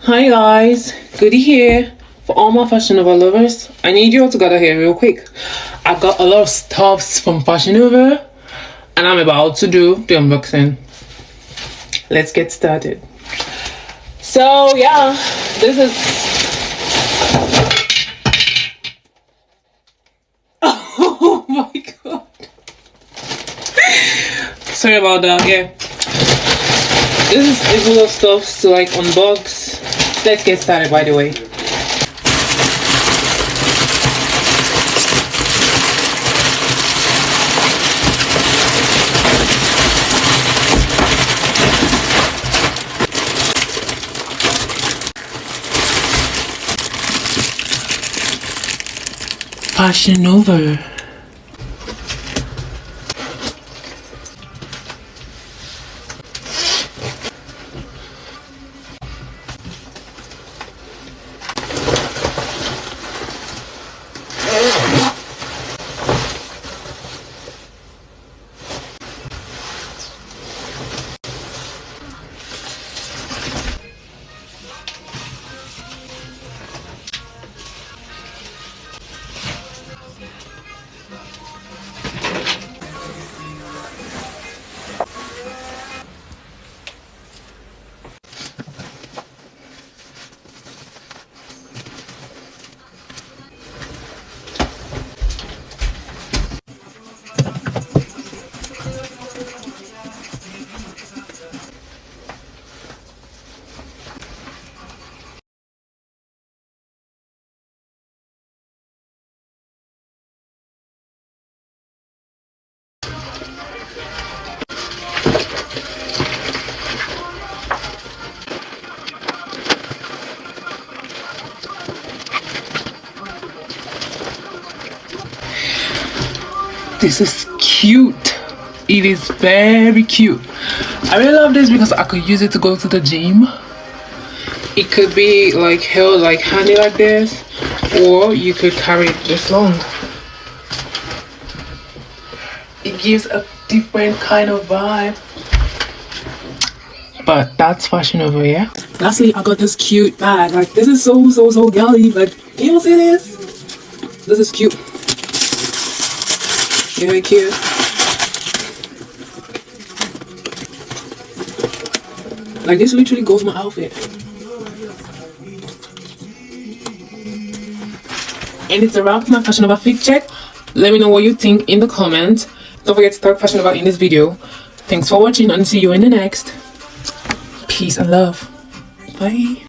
Hi guys, Goody here. For all my Fashion Nova lovers, I need you all to gather here real quick. I got a lot of stuffs from Fashion Nova and I'm about to do the unboxing. Let's get started. So yeah, this is oh my god. Sorry about that, yeah. This is a full of stuff to like unbox. Let's get started by the way. Fashion Nova. This is cute. It is very cute. I really love this because I could use it to go to the gym. It could be like held like handy like this, or you could carry it this long. It gives a different kind of vibe. But that's Fashion Nova, yeah. Lastly, I got this cute bag. Like this is so girly. Like, can you see this? This is cute. Very cute. Like this literally goes with my outfit. And it's a wrap my Fashion Nova fit check. Let me know what you think in the comments. Don't forget to tag Fashion Nova in this video. Thanks for watching and see you in the next. Peace and love. Bye.